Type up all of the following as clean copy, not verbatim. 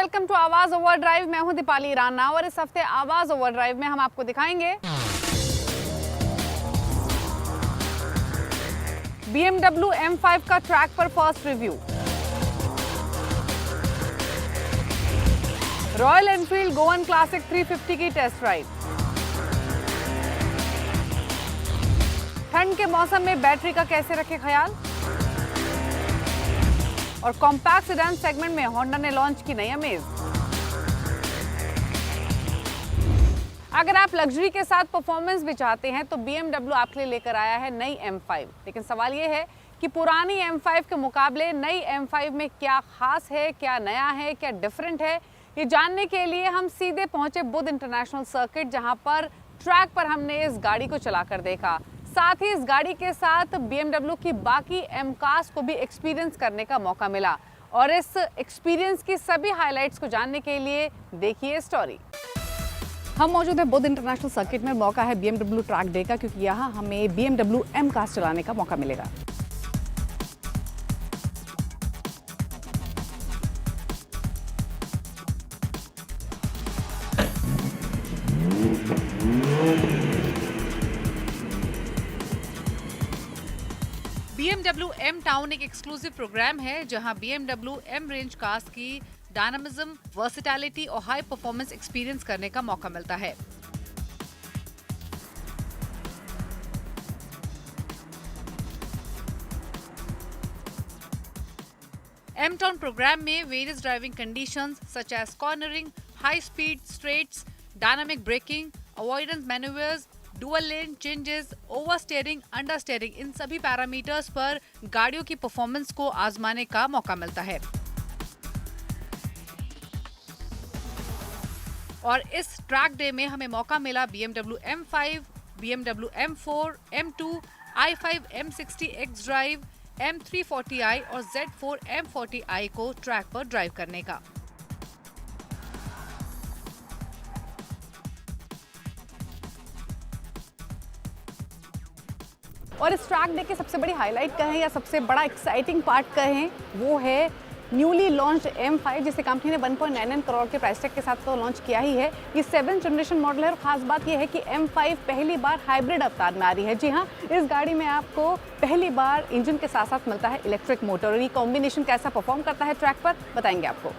Welcome to आवाज over drive. मैं हूं दीपाली राणा और इस हफ्ते आवाज ओवर ड्राइव में हम आपको दिखाएंगे BMW M5 का ट्रैक पर first review, royal Enfield Goan classic 350 की टेस्ट राइड, ठंड के मौसम में बैटरी का कैसे रखें ख्याल, और कॉम्पैक्ट सेडान सेगमेंट में होंडा ने लॉन्च की नई अमेज। अगर आप लग्जरी के साथ परफॉर्मेंस भी चाहते हैं तो BMW आपके लिए लेकर आया है नई M5। लेकिन सवाल यह है कि पुरानी M5 के मुकाबले नई M5 में क्या खास है, क्या नया है, क्या डिफरेंट है, ये जानने के लिए हम सीधे पहुंचे बुध इंटरनेशनल सर्किट, जहां पर ट्रैक पर हमने इस गाड़ी को चलाकर देखा। साथ ही इस गाड़ी के साथ BMW की बाकी M कार्स को भी एक्सपीरियंस करने का मौका मिला और इस एक्सपीरियंस की सभी हाइलाइट्स को जानने के लिए देखिए स्टोरी। हम मौजूद हैं बुध इंटरनेशनल सर्किट में। मौका है BMW ट्रैक डे का, क्योंकि यहाँ हमें BMW M कार्स चलाने का मौका मिलेगा। BMW M टाउन एक एक्सक्लूसिव प्रोग्राम है जहां BMW M रेंज कार्स की डायनामिज्म, वर्सेटैलिटी और हाई परफॉर्मेंस एक्सपीरियंस करने का मौका मिलता है। M टाउन प्रोग्राम में various driving conditions such as cornering, high speed straights, dynamic braking, avoidance manoeuvres, dual lane changes, over steering, under steering, इन सभी पैरामीटर्स पर गाड़ियों की परफॉर्मेंस को आजमाने का मौका मिलता है। और इस ट्रैक डे में हमें मौका मिला BMW M5, BMW M4, M2, i5 M60 xDrive, M340i और Z4 M40i को ट्रैक पर ड्राइव करने का। और इस ट्रैक डे की सबसे बड़ी हाईलाइट कहें या सबसे बड़ा एक्साइटिंग पार्ट कहें, वो है न्यूली लॉन्च M5, जिसे कंपनी ने 1.99 करोड़ के प्राइस टैग के साथ तो लॉन्च किया ही है। ये 7th जनरेशन मॉडल है और खास बात यह है कि M5 पहली बार हाइब्रिड अवतार में आ रही है। जी हाँ, इस गाड़ी में आपको पहली बार इंजन के साथ साथ मिलता है इलेक्ट्रिक मोटर, और ये कॉम्बिनेशन कैसा परफॉर्म करता है ट्रैक पर बताएंगे आपको।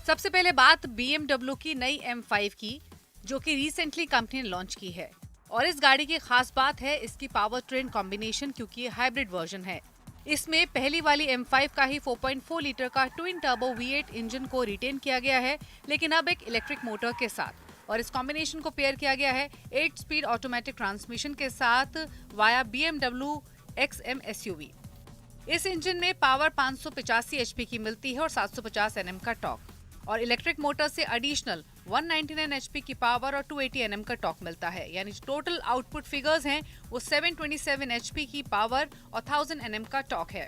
सबसे पहले बात BMW की नई M5 की, जो कि रिसेंटली कंपनी ने लॉन्च की है। और इस गाड़ी की खास बात है इसकी पावर ट्रेन कॉम्बिनेशन, क्योंकि ये हाइब्रिड वर्जन है। इसमें पहली वाली M5 का ही 4.4 लीटर का ट्विन टर्बो V8 इंजन को रिटेन किया गया है, लेकिन अब एक इलेक्ट्रिक मोटर के साथ। और इस कॉम्बिनेशन को पेयर किया गया है 8 स्पीड ऑटोमेटिक ट्रांसमिशन के साथ वाया BMW XM SUV। इस इंजन में पावर 585 HP की मिलती है और 750 Nm का टॉर्क, और इलेक्ट्रिक मोटर से एडिशनल 199 HP की पावर और 280 Nm का टॉर्क मिलता है। यानी टोटल आउटपुट फिगर्स हैं वो 727 HP की पावर और 1000 Nm का टॉर्क है।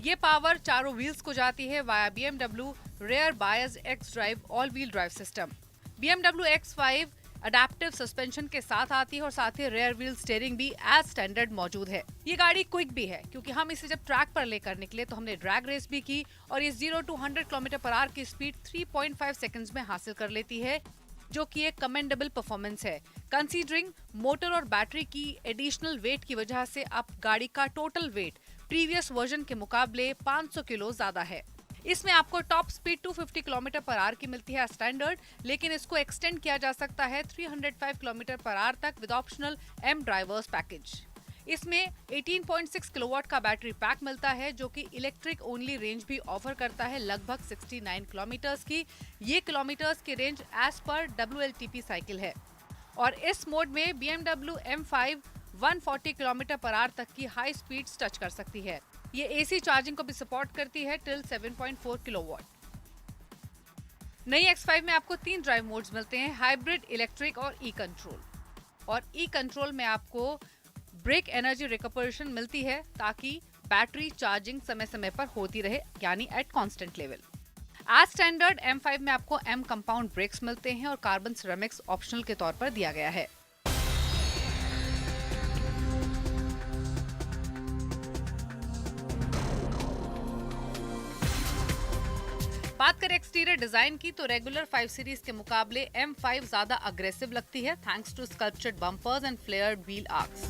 ये पावर चारों व्हील्स को जाती है via BMW rear biased xDrive all wheel drive system. BMW X5 adaptive suspension के साथ आती है और साथ ही रेयर व्हील स्टीयरिंग भी एज स्टैंडर्ड मौजूद है। ये गाड़ी क्विक भी है, क्योंकि हम इसे जब ट्रैक पर लेकर निकले तो हमने ड्रैग रेस भी की और ये 0 to 100 km/h की स्पीड 3.5 सेकंड्स में हासिल कर लेती है, जो कि एक कमेंडेबल परफॉर्मेंस है। कंसीडरिंग मोटर और बैटरी की एडिशनल वेट की वजह से अब गाड़ी का टोटल वेट प्रीवियस वर्जन के मुकाबले 500 किलो ज्यादा है। इसमें आपको टॉप स्पीड 250 km/h की मिलती है स्टैंडर्ड, लेकिन इसको एक्सटेंड किया जा सकता है 305 km/h तक with optional M drivers package. इसमें 18.6 किलोवाट का बैटरी पैक मिलता है, जो कि इलेक्ट्रिक ओनली रेंज भी ऑफर करता है लगभग 69 किलोमीटर्स की। ये किलोमीटर्स की range as per WLTP cycle है। और इस मोड में BMW M5 140 km/h तक की हाई स्पीड टच कर सकती है। ये AC चार्जिंग को भी सपोर्ट करती है टिल 7.4 किलोवाट। नई X5 में आपको 3 ड्राइव मोड्स मिलते हैं, हाइब्रिड, इलेक्ट्रिक और ई कंट्रोल। और ई कंट्रोल में आपको ब्रेक एनर्जी रिकपरेशन मिलती है ताकि बैटरी चार्जिंग समय समय पर होती रहे, यानी एट कांस्टेंट लेवल। आज स्टैंडर्ड M5 में आपको M कंपाउंड ब्रेक्स मिलते हैं और कार्बन सिरेमिक्स ऑप्शनल के तौर पर दिया गया है। बात करें एक्सटीरियर डिजाइन की तो रेगुलर 5 सीरीज के मुकाबले M5 ज्यादा अग्रेसिव लगती है thanks to sculpted bumpers and flared wheel arches.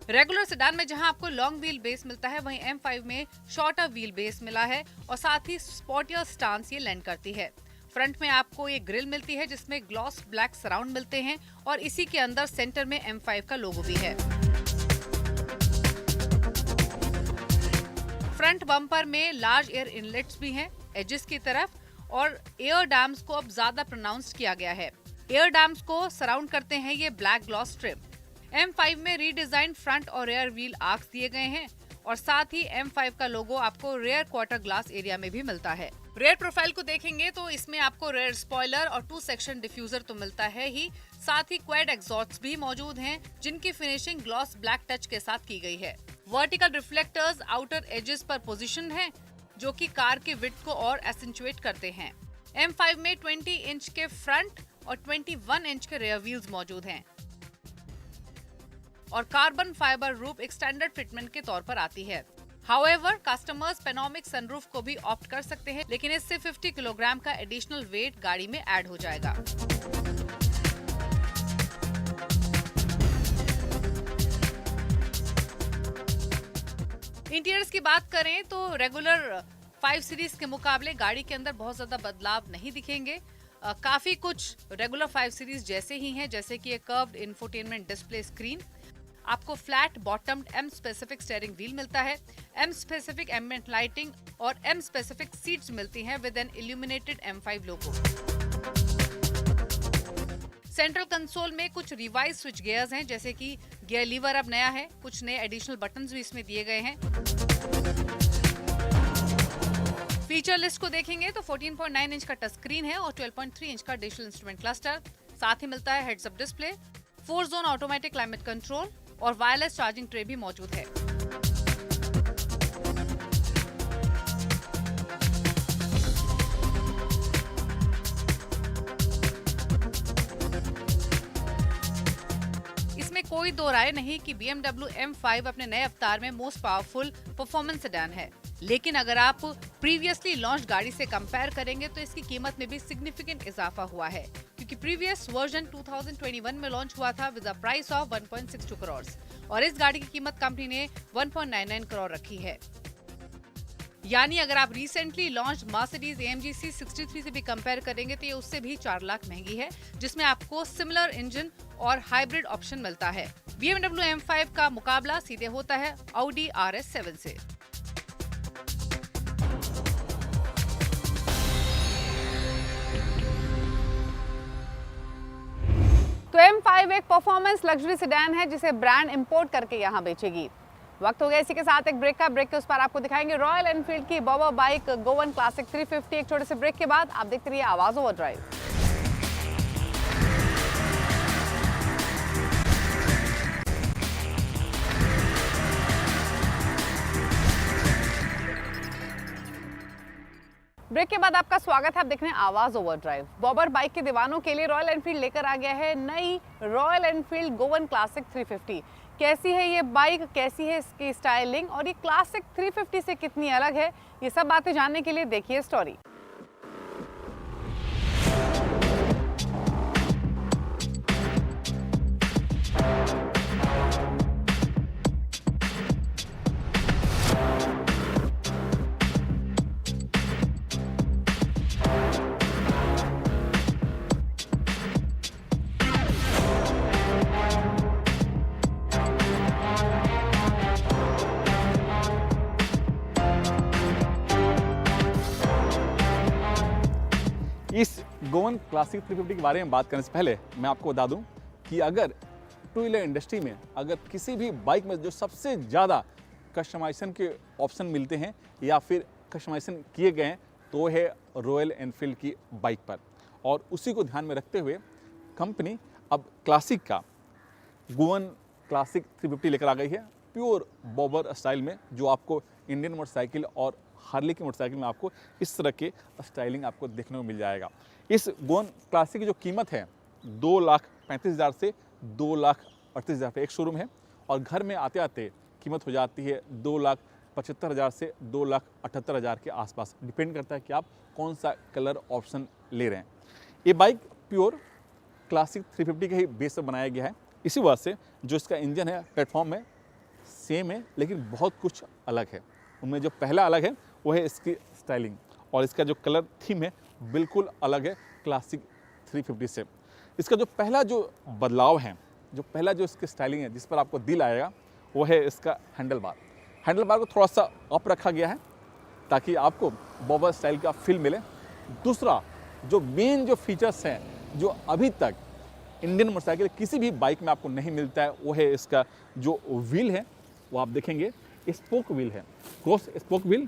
Regular sedan में जहां आपको लॉन्ग व्हील बेस मिलता है, वहीं M5 में शॉर्टर व्हील बेस मिला है और साथ ही स्पॉटियर स्टांस ये लैंड करती है। फ्रंट में आपको ये ग्रिल मिलती है जिसमें ग्लॉस ब्लैक सराउंड मिलते हैं और इसी के अंदर सेंटर में M5 का लोगो भी है। फ्रंट बम्पर में लार्ज एयर इनलेट्स भी हैं एजेस की तरफ और एयर डैम्स को अब ज्यादा प्रोनाउंस्ड किया गया है। एयर डैम्स को सराउंड करते हैं ये ब्लैक ग्लॉस स्ट्रिप। M5 में रीडिजाइन फ्रंट और रेयर व्हील आर्क्स दिए गए हैं और साथ ही M5 का लोगो आपको रेयर क्वार्टर ग्लास एरिया में भी मिलता है। रेयर प्रोफाइल को देखेंगे तो इसमें आपको रेयर स्पॉइलर और 2 सेक्शन डिफ्यूजर तो मिलता है ही, साथ ही क्वाड एग्जॉस्ट भी मौजूद हैं जिनकी फिनिशिंग ग्लॉस ब्लैक टच के साथ की गई है। वर्टिकल रिफ्लेक्टर्स आउटर एजेस पर पोजीशन है जो कि कार के विड्थ को और एसेंचुएट करते हैं। M5 में 20 इंच के फ्रंट और 21 इंच के रेयर व्हील्स मौजूद हैं और कार्बन फाइबर रूफ एक स्टैंडर्ड फिटमेंट के तौर पर आती है। हाउएवर कस्टमर्स पेनोमिक सनरूफ को भी ऑप्ट कर सकते हैं, लेकिन इससे 50 किलोग्राम का एडिशनल वेट गाड़ी में ऐड हो जाएगा। इंटीरियर्स की बात करें तो रेगुलर 5 सीरीज के मुकाबले गाड़ी के अंदर बहुत ज्यादा बदलाव नहीं दिखेंगे। काफी कुछ रेगुलर 5 सीरीज जैसे ही हैं, जैसे कि ये कर्व्ड इंफोटेनमेंट डिस्प्ले स्क्रीन, आपको flat bottomed M specific steering wheel मिलता है, M स्पेसिफिक एम्बिएंट लाइटिंग और M स्पेसिफिक सीट्स मिलती हैं with an illuminated M5 logo. Central console में कुछ रिवाइज स्विच गियर्स हैं, जैसे कि गियर लीवर अब नया है, कुछ नए एडिशनल बटन्स भी इसमें दिए गए हैं। फीचर लिस्ट को देखेंगे तो 14.9 इंच का टच स्क्रीन है और 12.3 इंच का डिजिटल इंस्ट्रूमेंट क्लस्टर, साथ ही मिलता है heads up display, 4 zone automatic climate control और वायरलेस चार्जिंग ट्रे भी मौजूद है। इसमें कोई दो राय नहीं कि BMW M5 अपने नए अवतार में मोस्ट पावरफुल परफॉर्मेंस सेडान है, लेकिन अगर आप प्रीवियसली लॉन्च गाड़ी से कंपेयर करेंगे तो इसकी कीमत में भी सिग्निफिकेंट इजाफा हुआ है, क्योंकि प्रीवियस वर्जन 2021 में लॉन्च हुआ था with a price of 1.62 crore और इस गाड़ी की कीमत कंपनी ने 1.99 करोड़ रखी है। यानी अगर आप recently launch Mercedes AMG C63 से भी कंपेयर करेंगे तो ये उससे भी 4 लाख महंगी है, जिसमें आपको सिमिलर इंजन और हाइब्रिड ऑप्शन मिलता है। BMW M5 का मुकाबला सीधे होता है Audi RS7 से। तो M5 एक परफॉर्मेंस लग्जरी सेडान है जिसे ब्रांड इंपोर्ट करके यहाँ बेचेगी। वक्त हो गया इसी के साथ एक ब्रेक का। ब्रेक के उस पर आपको दिखाएंगे रॉयल एनफील्ड की बॉबर बाइक गोवन क्लासिक 350। एक छोटे से ब्रेक के बाद आप देखते रहिए आवाज ओवरड्राइव। ब्रेक के बाद आपका स्वागत है। आप देख रहे हैं आवाज ओवरड्राइव। बॉबर बाइक के दीवानों के लिए रॉयल एनफील्ड लेकर आ गया है नई रॉयल एनफील्ड गोवन क्लासिक 350। कैसी है ये बाइक, कैसी है इसकी स्टाइलिंग और ये क्लासिक 350 से कितनी अलग है, ये सब बातें जानने के लिए देखिए स्टोरी। इस गोवन क्लासिक 350 के बारे में बात करने से पहले मैं आपको बता दूं कि अगर टू व्हीलर इंडस्ट्री में अगर किसी भी बाइक में जो सबसे ज़्यादा कस्टमाइजेशन के ऑप्शन मिलते हैं या फिर कस्टमाइजेशन किए गए हैं तो वो है रॉयल एनफील्ड की बाइक पर, और उसी को ध्यान में रखते हुए कंपनी अब क्लासिक का गोवन क्लासिक 350 लेकर आ गई है। प्योर बॉबर स्टाइल में, जो आपको इंडियन मोटरसाइकिल और हार्ले की मोटरसाइकिल में आपको इस तरह के स्टाइलिंग आपको देखने को मिल जाएगा। इस गोवन क्लासिक की जो कीमत है 2,35,000 से 2,38,000 रुपये एक शोरूम है, और घर में आते आते कीमत हो जाती है 2,75,000 से 2,78,000 के आसपास। डिपेंड करता है कि आप कौन सा कलर ऑप्शन ले रहे हैं। ये बाइक प्योर क्लासिक 350 के ही बेस पर बनाया गया है। इसी वजह से जो इसका इंजन है, प्लेटफॉर्म है, सेम है, लेकिन बहुत कुछ अलग है। उनमें जो पहला अलग है वो है इसकी स्टाइलिंग, और इसका जो कलर थीम है बिल्कुल अलग है क्लासिक 350 से। इसका जो पहला जो बदलाव है, जो पहला जो इसकी स्टाइलिंग है जिस पर आपको दिल आएगा, वो है इसका हैंडल बार। हैंडल बार को थोड़ा सा अप रखा गया है ताकि आपको बॉबर स्टाइल का फील मिले। दूसरा जो मेन जो फीचर्स हैं, जो अभी तक इंडियन मोटरसाइकिल किसी भी बाइक में आपको नहीं मिलता है, वो है इसका जो व्हील है, वो आप देखेंगे स्पोक व्हील है, क्रॉस स्पोक व्हील,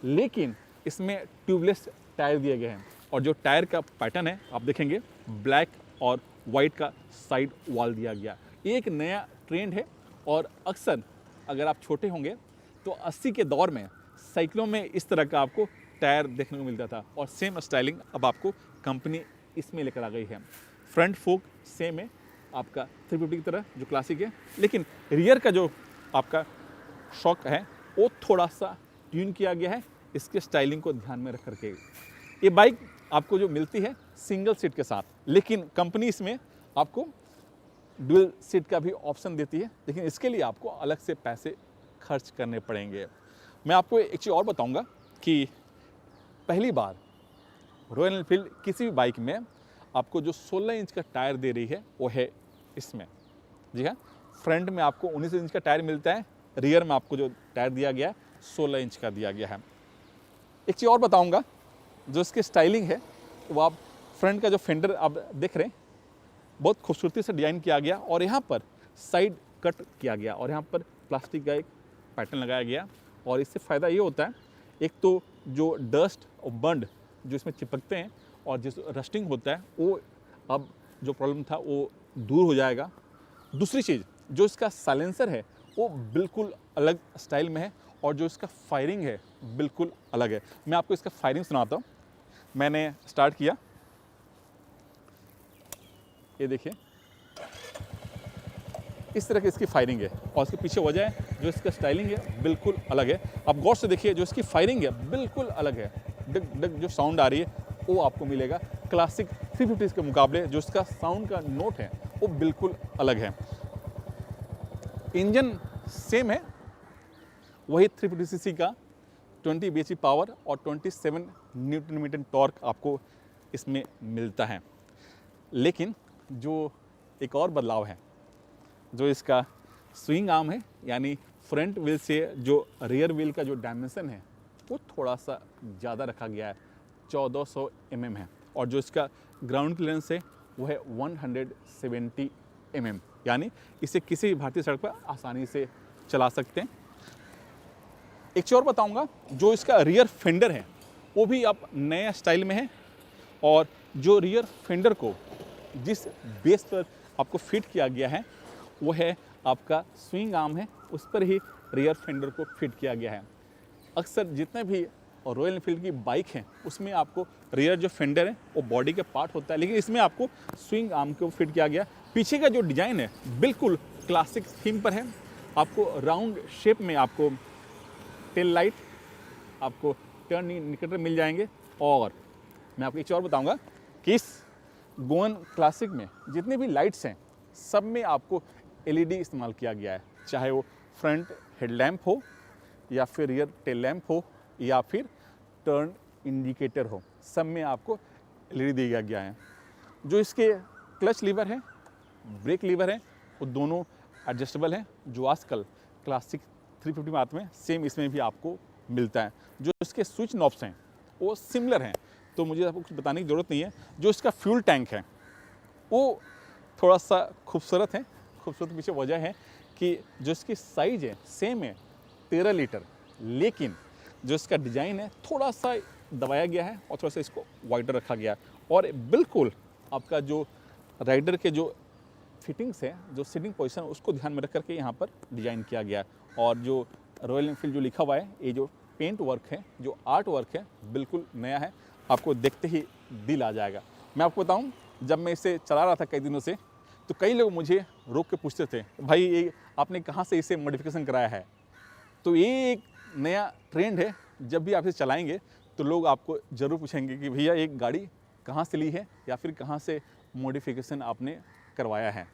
लेकिन इसमें ट्यूबलेस टायर दिए गए हैं। और जो टायर का पैटर्न है आप देखेंगे ब्लैक और वाइट का साइड वॉल दिया गया। ये एक नया ट्रेंड है, और अक्सर अगर आप छोटे होंगे तो 80 के दौर में साइकिलों में इस तरह का आपको टायर देखने को मिलता था, और सेम स्टाइलिंग अब आपको कंपनी इसमें लेकर आ गई है। फ्रंट फोक सेम है आपका 350 की तरह जो क्लासिक है, लेकिन रियर का जो आपका शॉक है वो थोड़ा सा ट्यून किया गया है इसके स्टाइलिंग को ध्यान में रख करके। ये बाइक आपको जो मिलती है सिंगल सीट के साथ, लेकिन कंपनी इसमें आपको डुअल सीट का भी ऑप्शन देती है, लेकिन इसके लिए आपको अलग से पैसे खर्च करने पड़ेंगे। मैं आपको एक चीज़ और बताऊंगा कि पहली बार रॉयल एनफील्ड किसी भी बाइक में आपको जो 16 इंच का टायर दे रही है वो है इसमें। जी हाँ, फ्रंट में आपको 19 इंच का टायर मिलता है, रियर में आपको जो टायर दिया गया है 16 इंच का दिया गया है। एक चीज़ और बताऊंगा, जो इसकी स्टाइलिंग है वो आप फ्रंट का जो फेंडर आप देख रहे हैं बहुत खूबसूरती से डिज़ाइन किया गया, और यहाँ पर साइड कट किया गया, और यहाँ पर प्लास्टिक का एक पैटर्न लगाया गया। और इससे फ़ायदा ये होता है, एक तो जो डस्ट और बंड जो इसमें चिपकते हैं और जिस रस्टिंग होता है वो अब जो प्रॉब्लम था वो दूर हो जाएगा। दूसरी चीज़, जो इसका साइलेंसर है वो बिल्कुल अलग स्टाइल में है, और जो इसका फायरिंग है बिल्कुल अलग है। मैं आपको इसका फायरिंग सुनाता हूँ। मैंने स्टार्ट किया, ये देखिए इस तरह की इसकी फायरिंग है, और इसके पीछे वजह है जो इसका स्टाइलिंग है बिल्कुल अलग है। आप गौर से देखिए, जो इसकी फायरिंग है बिल्कुल अलग है। डग डग जो साउंड आ रही है वो आपको मिलेगा क्लासिक 350 के मुकाबले। जो इसका साउंड का नोट है वो बिल्कुल अलग है। इंजन सेम है, वही 350 सीसी का 20 bhp पावर और 27 न्यूटन मीटर टॉर्क आपको इसमें मिलता है। लेकिन जो एक और बदलाव है, जो इसका स्विंग आर्म है, यानी फ्रंट व्हील से जो रियर व्हील का जो डायमेंशन है वो थोड़ा सा ज़्यादा रखा गया है, 1400 mm है, और जो इसका ग्राउंड क्लियरेंस है वो है 170 mm, यानी इसे किसी भी भारतीय सड़क पर आसानी से चला सकते हैं। एक चीज़ और बताऊंगा, जो इसका रियर फेंडर है वो भी अब नया स्टाइल में है, और जो रियर फेंडर को जिस बेस पर आपको फिट किया गया है वो है आपका स्विंग आर्म है, उस पर ही रियर फेंडर को फिट किया गया है। अक्सर जितने भी रॉयल एनफील्ड की बाइक हैं उसमें आपको रियर जो फेंडर है वो बॉडी के पार्ट होता है, लेकिन इसमें आपको स्विंग आर्म को फिट किया गया। पीछे का जो डिज़ाइन है बिल्कुल क्लासिक थीम पर है। आपको राउंड शेप में आपको टेल लाइट, आपको टर्न इंडिकेटर मिल जाएंगे। और मैं आपको एक चीज़ और बताऊंगा कि इस गोवन क्लासिक में जितने भी लाइट्स हैं सब में आपको LED इस्तेमाल किया गया है, चाहे वो फ्रंट हेडलैम्प हो या फिर रियर टेल लैम्प हो या फिर टर्न इंडिकेटर हो, सब में आपको LED दिया गया है। जो इसके क्लच लीवर है, ब्रेक लीवर है, वो दोनों एडजस्टेबल हैं, जो आजकल क्लासिक 350 में आते हैं, सेम इसमें भी आपको मिलता है। जो इसके स्विच नॉब्स हैं वो सिमिलर हैं, तो मुझे आपको कुछ बताने की ज़रूरत नहीं है। जो इसका फ्यूल टैंक है वो थोड़ा सा खूबसूरत है। खूबसूरत पीछे वजह है कि जो इसकी साइज है सेम है 13 लीटर, लेकिन जो इसका डिज़ाइन है थोड़ा सा दबाया गया है और थोड़ा सा इसको वाइडर रखा गया है। और बिल्कुल आपका जो राइडर के जो फिटिंग्स है, जो सीटिंग पोजीशन है, उसको ध्यान में रख करके यहाँ पर डिज़ाइन किया गया है। और जो रॉयल एनफील्ड जो लिखा हुआ है, ये जो पेंट वर्क है, जो आर्ट वर्क है, बिल्कुल नया है, आपको देखते ही दिल आ जाएगा। मैं आपको बताऊँ, जब मैं इसे चला रहा था कई दिनों से, तो कई लोग मुझे रोक के पूछते थे, भाई ये आपने कहाँ से इसे मॉडिफिकेशन कराया है। तो ये एक नया ट्रेंड है, जब भी आप इसे चलाएंगे तो लोग आपको ज़रूर पूछेंगे कि भैया एक गाड़ी कहाँ से ली है या फिर कहाँ से मॉडिफिकेशन आपने करवाया है।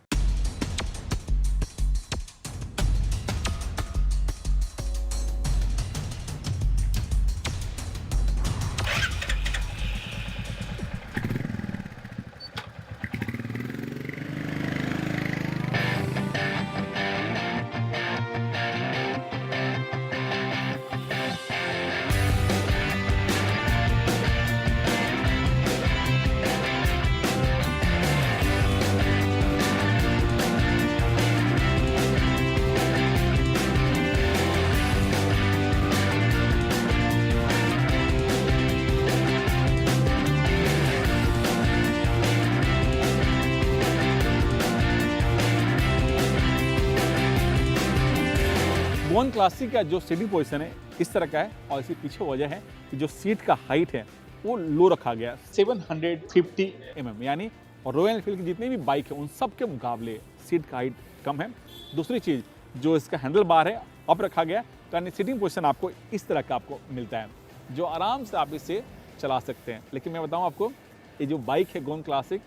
गोवन क्लासिक का जो सीटिंग पोजीशन है इस तरह का है, और इसके पीछे वजह है कि जो सीट का हाइट है वो लो रखा गया 750 mm, यानी रॉयल एनफील्ड की जितनी भी बाइक है उन सब के मुकाबले सीट का हाइट कम है। दूसरी चीज़, जो इसका हैंडल बार है अप रखा गया, तो यानी सीटिंग पोजीशन आपको इस तरह का आपको मिलता है, जो आराम से आप इसे चला सकते हैं। लेकिन मैं बताऊँ आपको, ये जो बाइक है गोवन क्लासिक,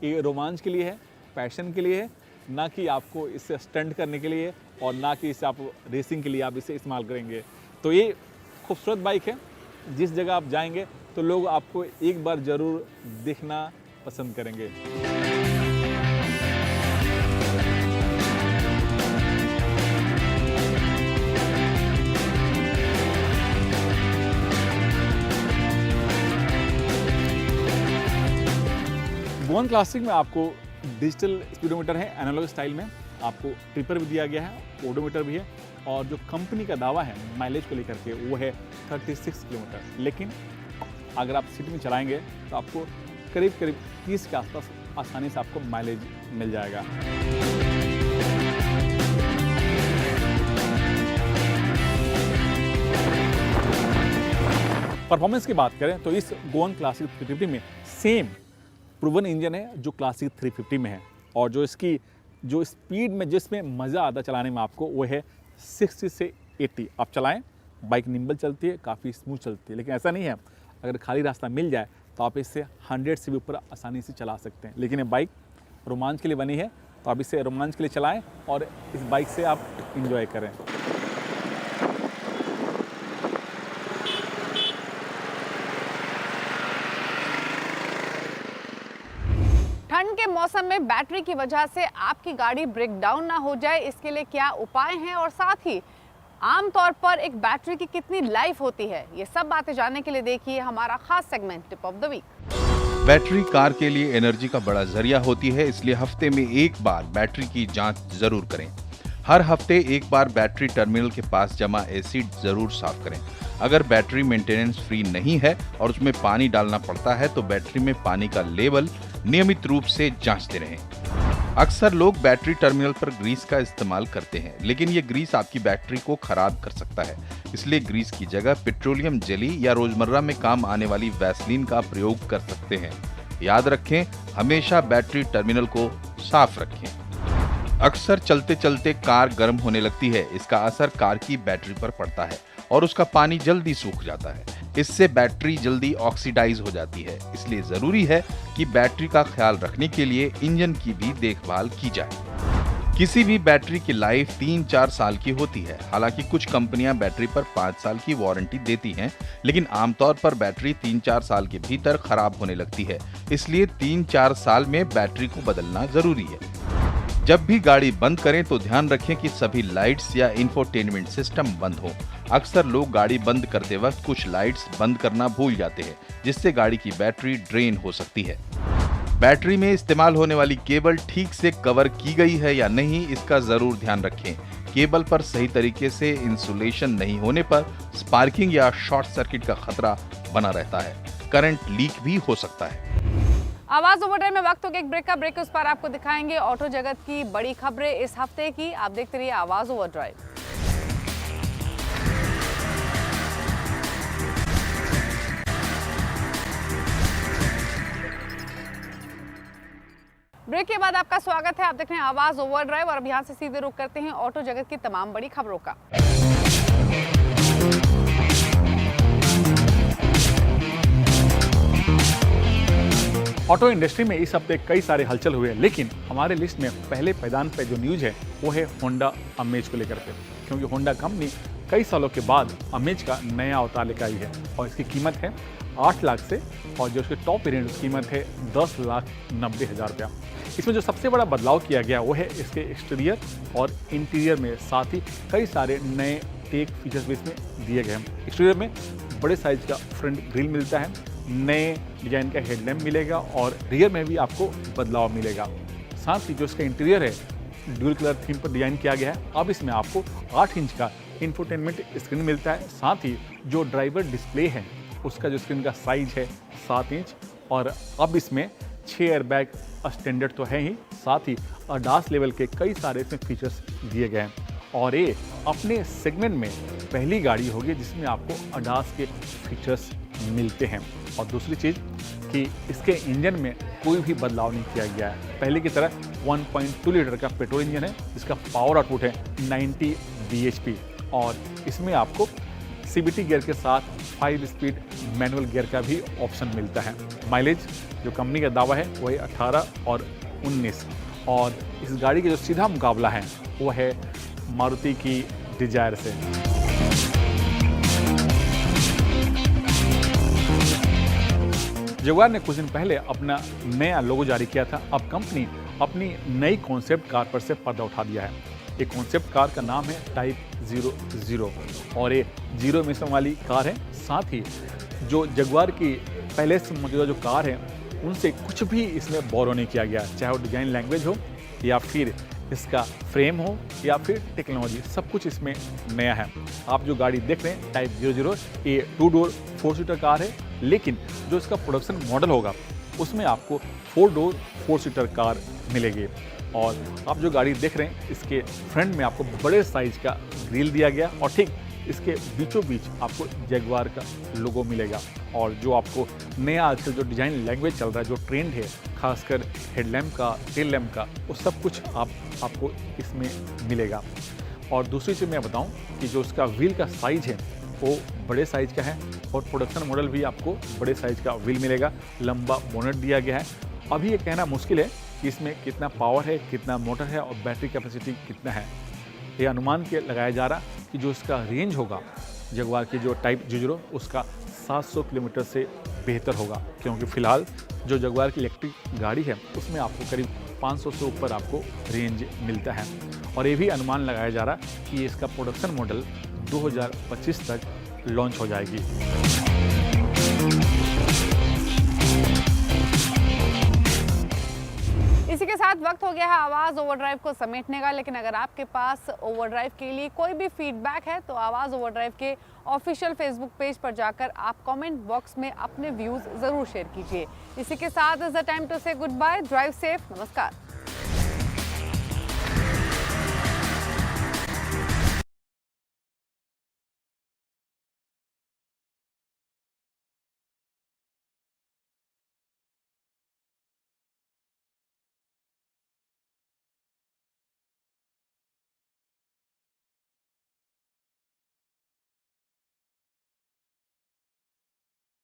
ये रोमांच के लिए है, पैशन के लिए है, ना कि आपको इसे स्टंट करने के लिए, और ना कि इसे आप रेसिंग के लिए आप इसे इस्तेमाल करेंगे। तो ये खूबसूरत बाइक है, जिस जगह आप जाएंगे तो लोग आपको एक बार ज़रूर देखना पसंद करेंगे। गोवन क्लासिक में आपको डिजिटल स्पीडोमीटर है, एनालॉग स्टाइल में, आपको ट्रिपर भी दिया गया है, ओडोमीटर भी है, और जो कंपनी का दावा है माइलेज को लेकर के वो है 36 किलोमीटर। लेकिन अगर आप सिटी में चलाएंगे तो आपको करीब करीब 30 के आसपास आसानी से आपको माइलेज मिल जाएगा। परफॉर्मेंस की बात करें तो इस गोवन क्लासिक 350 में सेम प्रूवन इंजन है जो क्लासिक 350 में है, और जो इसकी जो स्पीड में जिसमें मज़ा आता चलाने में आपको वो है 60 से 80। आप चलाएं, बाइक निम्बल चलती है, काफ़ी स्मूथ चलती है। लेकिन ऐसा नहीं है, अगर खाली रास्ता मिल जाए तो आप इससे 100 से भी ऊपर आसानी से चला सकते हैं। लेकिन ये बाइक रोमांच के लिए बनी है, तो आप इसे रोमांच के लिए चलाएं और इस बाइक से आप इंजॉय करें। ठंड के मौसम में बैटरी की वजह से आपकी गाड़ी ब्रेक डाउन ना हो जाए, इसके लिए क्या उपाय हैं, और साथ ही आमतौर पर एक बैटरी की कितनी लाइफ होती है, ये सब बातें जानने के लिए देखिए हमारा खास segment tip of the week. Battery car के लिए एनर्जी का बड़ा जरिया होती है, इसलिए हफ्ते में एक बार बैटरी की जांच जरूर करें। हर हफ्ते एक बार बैटरी टर्मिनल के पास जमा एसिड जरूर साफ करें। अगर बैटरी मेंटेनेंस फ्री नहीं है और उसमें पानी डालना पड़ता है तो बैटरी में पानी का लेवल नियमित रूप से जांचते रहें। अक्सर लोग बैटरी टर्मिनल पर ग्रीस का इस्तेमाल करते हैं, लेकिन ये ग्रीस आपकी बैटरी को खराब कर सकता है। इसलिए ग्रीस की जगह पेट्रोलियम जेली या रोजमर्रा में काम आने वाली वैसलीन का प्रयोग कर सकते हैं। याद रखें, हमेशा बैटरी टर्मिनल को साफ रखें। अक्सर चलते चलते कार गर्म होने लगती है, इसका असर कार की बैटरी पर पड़ता है और उसका पानी जल्दी सूख जाता है। इससे बैटरी जल्दी ऑक्सीडाइज हो जाती है। इसलिए जरूरी है कि बैटरी का ख्याल रखने के लिए इंजन की भी देखभाल की जाए। किसी भी बैटरी की लाइफ 3-4 साल की होती है। हालांकि कुछ कंपनियां बैटरी पर 5 साल की वारंटी देती हैं, लेकिन आमतौर पर बैटरी 3-4 साल के भीतर खराब होने लगती है। इसलिए 3-4 साल में बैटरी को बदलना जरूरी है। जब भी गाड़ी बंद करें तो ध्यान रखें कि सभी लाइट्स या इंफोटेनमेंट सिस्टम बंद हो। अक्सर लोग गाड़ी बंद करते वक्त कुछ लाइट्स बंद करना भूल जाते हैं, जिससे गाड़ी की बैटरी ड्रेन हो सकती है। बैटरी में इस्तेमाल होने वाली केबल ठीक से कवर की गई है या नहीं, इसका जरूर ध्यान रखें। केबल पर सही तरीके से इंसुलेशन नहीं होने पर स्पार्किंग या शॉर्ट सर्किट का खतरा बना रहता है। करंट लीक भी हो सकता है। आवाज ओवरड्राइव में वक्त हो गया एक ब्रेक का। ब्रेक उस पर आपको दिखाएंगे ऑटो जगत की बड़ी खबरें इस हफ्ते की। आप देखते रहिए आवाज ओवरड्राइव। ब्रेक के बाद आपका स्वागत है। आप देख रहे हैं आवाज ओवरड्राइव और अब यहाँ से सीधे रुख करते हैं ऑटो जगत की तमाम बड़ी खबरों का। ऑटो इंडस्ट्री में इस हफ्ते कई सारे हलचल हुए, लेकिन हमारे लिस्ट में पहले पैदान पे जो न्यूज़ है वो है होंडा अमेज को लेकर के, क्योंकि होंडा कंपनी कई सालों के बाद अमेज का नया अवतार लेकर आई है और इसकी कीमत है 8 लाख से, और जो उसकी टॉप वेरिएंट उसकी कीमत है 10,90,000 रुपया। इसमें जो सबसे बड़ा बदलाव किया गया वो है इसके एक्सटीरियर और इंटीरियर में, साथ ही कई सारे नए टेक फीचर्स भी इसमें दिए गए हैं। एक्सटीरियर में बड़े साइज का फ्रंट ग्रिल मिलता है, नए डिजाइन का हेडलैम्प मिलेगा और रियर में भी आपको बदलाव मिलेगा। साथ ही जो इसका इंटीरियर है ड्यूल कलर थीम पर डिजाइन किया गया है। अब इसमें आपको 8 इंच का इंफोटेनमेंट स्क्रीन मिलता है। साथ ही जो ड्राइवर डिस्प्ले है उसका जो स्क्रीन का साइज है 7 इंच, और अब इसमें 6 एयरबैग स्टैंडर्ड तो है ही, साथ ही ADAS लेवल के कई सारे इसमें फीचर्स दिए गए हैं और ये अपने सेगमेंट में पहली गाड़ी होगी जिसमें आपको ADAS के फीचर्स मिलते हैं। और दूसरी चीज़ कि इसके इंजन में कोई भी बदलाव नहीं किया गया है। पहले की तरह 1.2 लीटर का पेट्रोल इंजन है जिसका पावर आउटपुट है 90 bhp, और इसमें आपको CVT गियर के साथ 5 स्पीड मैनुअल गियर का भी ऑप्शन मिलता है। माइलेज जो कंपनी का दावा है वो है 18 और 19, और इस गाड़ी का जो सीधा मुकाबला है वो है मारुति की डिजायर से। जगुआर ने कुछ दिन पहले अपना नया लोगो जारी किया था। अब कंपनी अपनी नई कॉन्सेप्ट कार पर से पर्दा उठा दिया है। एक कॉन्सेप्ट कार का नाम है टाइप 00 और ये 0 एमिशन वाली कार है। साथ ही जो जगुआर की पहले से मौजूदा जो कार है उनसे कुछ भी इसमें बोरो नहीं किया गया, चाहे वो डिजाइन लैंग्वेज हो या फिर इसका फ्रेम हो या फिर टेक्नोलॉजी, सब कुछ इसमें नया है। आप जो गाड़ी देख रहे हैं टाइप 00, ये 2 डोर 4 सीटर कार है, लेकिन जो इसका प्रोडक्शन मॉडल होगा उसमें आपको 4 डोर 4 सीटर कार मिलेगी। और आप जो गाड़ी देख रहे हैं इसके फ्रंट में आपको बड़े साइज का ग्रिल दिया गया और ठीक इसके बीचों बीच आपको जगुआर का लोगो मिलेगा। और जो आपको नया आजकल जो डिज़ाइन लैंग्वेज चल रहा है, जो ट्रेंड है खासकर हेडलैम्प का, टेल लैम्प का, वो सब कुछ आपको इसमें मिलेगा। और दूसरी चीज़ मैं बताऊं कि जो उसका व्हील का साइज़ है वो बड़े साइज़ का है और प्रोडक्शन मॉडल भी आपको बड़े साइज़ का व्हील मिलेगा। लंबा बोनट दिया गया है। अभी ये कहना मुश्किल है कि इसमें कितना पावर है, कितना मोटर है और बैटरी कैपेसिटी कितना है। ये अनुमान के लगाया जा रहा कि जो इसका रेंज होगा जगुआर की जो टाइप 00 उसका 700 किलोमीटर से बेहतर होगा, क्योंकि फ़िलहाल जो जगुआर की इलेक्ट्रिक गाड़ी है उसमें आपको करीब 500 से ऊपर आपको रेंज मिलता है। और ये भी अनुमान लगाया जा रहा कि इसका प्रोडक्शन मॉडल 2025 तक लॉन्च हो जाएगी। इसी के साथ वक्त हो गया है आवाज़ ओवरड्राइव को समेटने का, लेकिन अगर आपके पास ओवरड्राइव के लिए कोई भी फीडबैक है तो आवाज़ ओवरड्राइव के ऑफिशियल फेसबुक पेज पर जाकर आप कमेंट बॉक्स में अपने व्यूज़ ज़रूर शेयर कीजिए। इसी के साथ इज द टाइम टू से गुड बाय। Drive safe. नमस्कार।